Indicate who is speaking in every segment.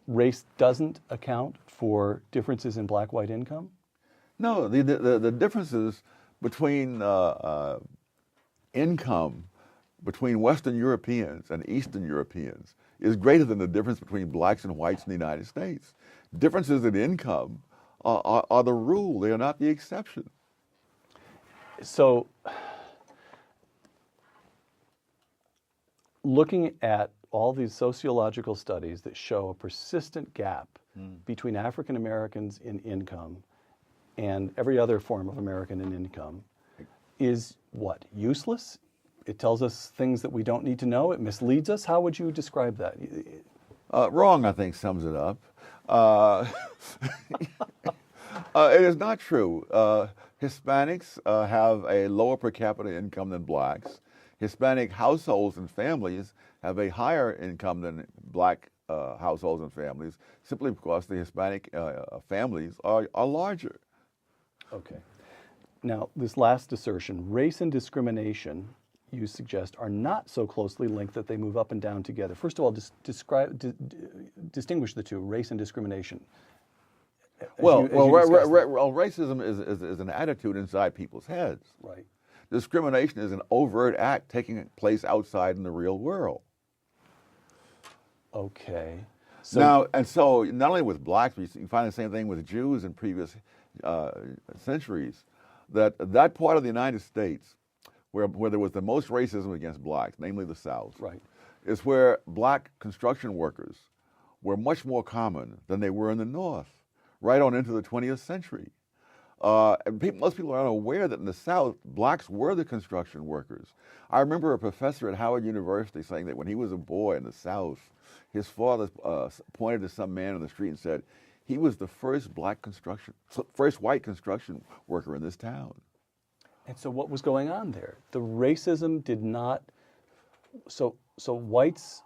Speaker 1: race doesn't account for differences in black-white income?
Speaker 2: No, the differences between income between Western Europeans and Eastern Europeans is greater than the difference between blacks and whites in the United States. Differences in income are the rule, they are not the exception.
Speaker 1: So, looking at all these sociological studies that show a persistent gap between African Americans in income and every other form of American in income is what? Useless? It tells us things that we don't need to know? It misleads us? How would you describe that?
Speaker 2: Wrong, I think, sums it up. It is not true. Hispanics have a lower per capita income than blacks. Hispanic households and families have a higher income than black households and families, simply because the Hispanic families are larger.
Speaker 1: Okay. Now, this last assertion, race and discrimination, you suggest, are not so closely linked that they move up and down together. First of all, distinguish the two, race and discrimination.
Speaker 2: Racism is an attitude inside people's heads.
Speaker 1: Right.
Speaker 2: Discrimination is an overt act taking place outside in the real world.
Speaker 1: Okay.
Speaker 2: So not only with blacks, but you find the same thing with Jews in previous centuries, that part of the United States where there was the most racism against blacks, namely the South,
Speaker 1: right,
Speaker 2: is where black construction workers were much more common than they were in the North, right on into the 20th century. And most people are unaware that in the South, blacks were the construction workers. I remember a professor at Howard University saying that when he was a boy in the South, his father pointed to some man on the street and said, he was the first white construction worker in this town.
Speaker 1: And so what was going on there? The racism did not, so whites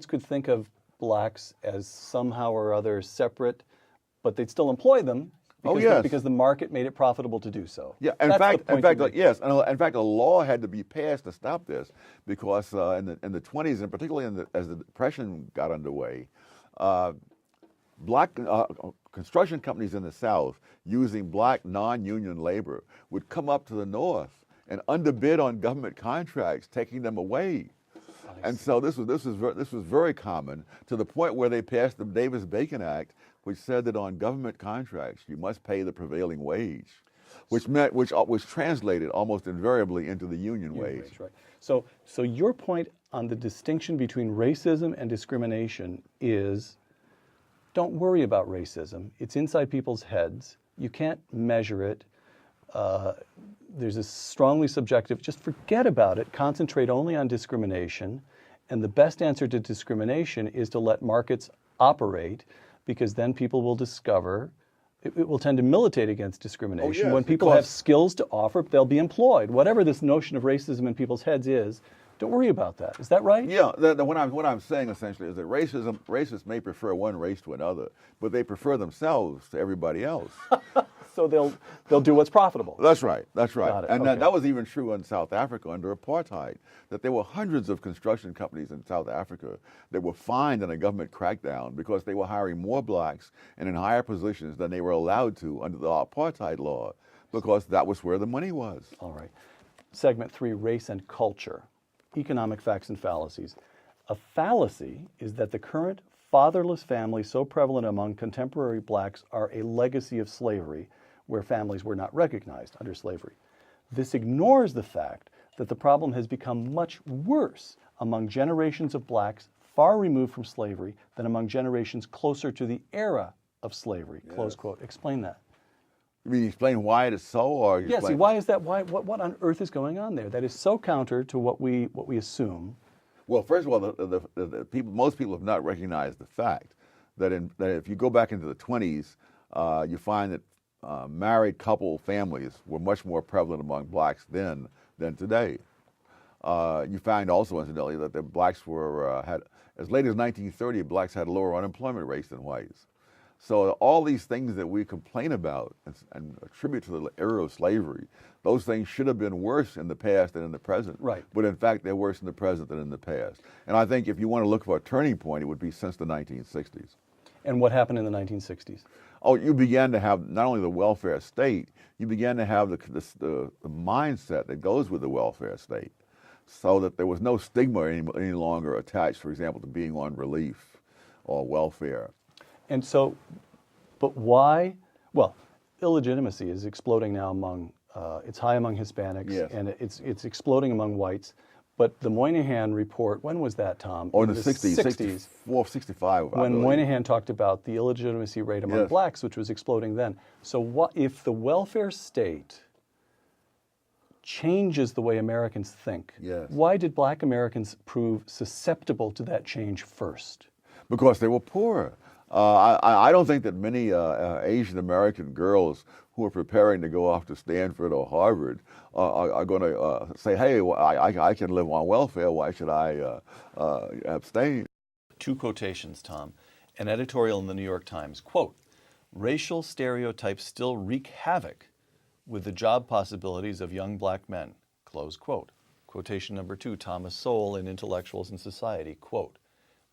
Speaker 1: could think of blacks as somehow or other separate, but they'd still employ them because the market made it profitable to do so.
Speaker 2: Yeah, in fact, yes. In fact, a law had to be passed to stop this because in the 20s, and particularly as the Depression got underway, black construction companies in the South using black non-union labor would come up to the North and underbid on government contracts, taking them away. And so this was very common, to the point where they passed the Davis-Bacon Act, which said that on government contracts you must pay the prevailing wage, which translated almost invariably into the union wage.
Speaker 1: Right. So your point on the distinction between racism and discrimination is, don't worry about racism. It's inside people's heads. You can't measure it. There's a strongly subjective, just forget about it, concentrate only on discrimination, and the best answer to discrimination is to let markets operate, because then people will discover, it will tend to militate against discrimination. When people have skills to offer, they'll be employed. Whatever this notion of racism in people's heads is, don't worry about that. Is that right?
Speaker 2: Yeah, what I'm saying essentially is that racists may prefer one race to another, but they prefer themselves to everybody else.
Speaker 1: So they'll do what's profitable.
Speaker 2: That's right. And
Speaker 1: okay.
Speaker 2: that was even true in South Africa under apartheid, that there were hundreds of construction companies in South Africa that were fined in a government crackdown because they were hiring more blacks and in higher positions than they were allowed to under the apartheid law, because that was where the money was.
Speaker 1: All right. Segment 3, race and culture. Economic facts and fallacies. A fallacy is that the current fatherless families so prevalent among contemporary blacks are a legacy of slavery, where families were not recognized under slavery. This ignores the fact that the problem has become much worse among generations of blacks far removed from slavery than among generations closer to the era of slavery, close quote. Explain that.
Speaker 2: You mean explain why it is so, or
Speaker 1: yes? Why is that? What on earth is going on there? That is so counter to what we assume.
Speaker 2: Well, first of all, most people have not recognized the fact that if you go back into the 20s, you find that married couple families were much more prevalent among blacks then than today. You find also, incidentally, that the blacks had, as late as 1930, blacks had lower unemployment rates than whites. So all these things that we complain about and attribute to the era of slavery, those things should have been worse in the past than in the present.
Speaker 1: Right.
Speaker 2: But in fact, they're worse in the present than in the past. And I think if you want to look for a turning point, it would be since the 1960s.
Speaker 1: And what happened in the 1960s?
Speaker 2: Oh, you began to have not only the welfare state, you began to have the mindset that goes with the welfare state, so that there was no stigma any longer attached, for example, to being on relief or welfare.
Speaker 1: And so, but why? Well, illegitimacy is exploding now among, it's high among Hispanics,
Speaker 2: Yes.
Speaker 1: and it's exploding among whites. But the Moynihan report, when was that, Tom?
Speaker 2: Or in the 60s, 64, 65.
Speaker 1: When Moynihan talked about the illegitimacy rate among
Speaker 2: Yes.
Speaker 1: blacks, which was exploding then. So what if the welfare state changes the way Americans think?
Speaker 2: Yes.
Speaker 1: Why did black Americans prove susceptible to that change first?
Speaker 2: Because they were poor. I don't think that many Asian American girls who are preparing to go off to Stanford or Harvard are going to say, hey, I can live on welfare, why should I abstain?
Speaker 1: Two quotations, Tom. An editorial in the New York Times, quote, "Racial stereotypes still wreak havoc with the job possibilities of young black men," close quote. Quotation number 2, Thomas Sowell in Intellectuals and Society, quote,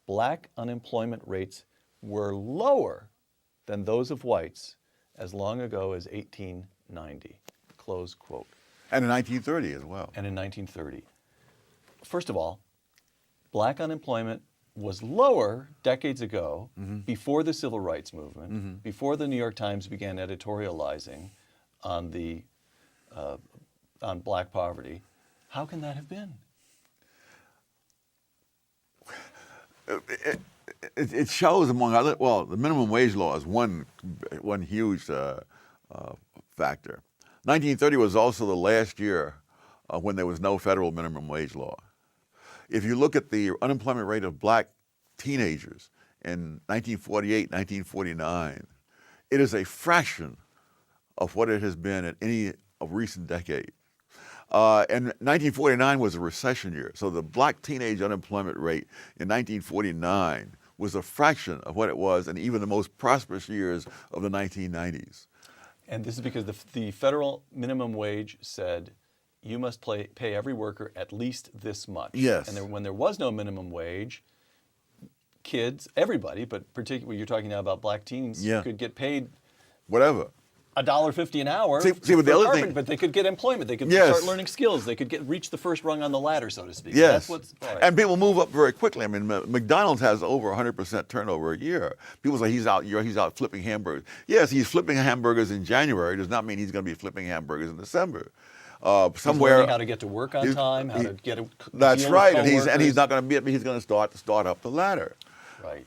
Speaker 1: "Black unemployment rates were lower than those of whites as long ago as 1890, close quote.
Speaker 2: And in 1930 as well.
Speaker 1: And in 1930. First of all, black unemployment was lower decades ago, before the civil rights movement, before the New York Times began editorializing on the on black poverty. How can that have been?
Speaker 2: It shows, among other, well, the minimum wage law is one huge factor. 1930 was also the last year when there was no federal minimum wage law. If you look at the unemployment rate of black teenagers in 1948, 1949, it is a fraction of what it has been at any recent decade. And 1949 was a recession year, so the black teenage unemployment rate in 1949 was a fraction of what it was in even the most prosperous years of the 1990s.
Speaker 1: And this is because the federal minimum wage said you must pay every worker at least this much.
Speaker 2: Yes.
Speaker 1: And when there was no minimum wage, kids, everybody, but particularly you're talking now about black teens, could get paid
Speaker 2: whatever.
Speaker 1: $1.50 an hour
Speaker 2: See, but the other thing,
Speaker 1: but they could get employment. They could start learning skills. They could reach the first rung on the ladder, so to speak.
Speaker 2: Yes,
Speaker 1: That's what's, all right.
Speaker 2: And people move up very quickly. I mean, McDonald's has over 100% turnover a year. People say he's out flipping hamburgers. Yes, he's flipping hamburgers in January. Does not mean he's going to be flipping hamburgers in December.
Speaker 1: Somewhere, he's learning how to get to work on time, how to get a
Speaker 2: That's right, and
Speaker 1: he's
Speaker 2: not going to be. He's going to start up the ladder.
Speaker 1: Right.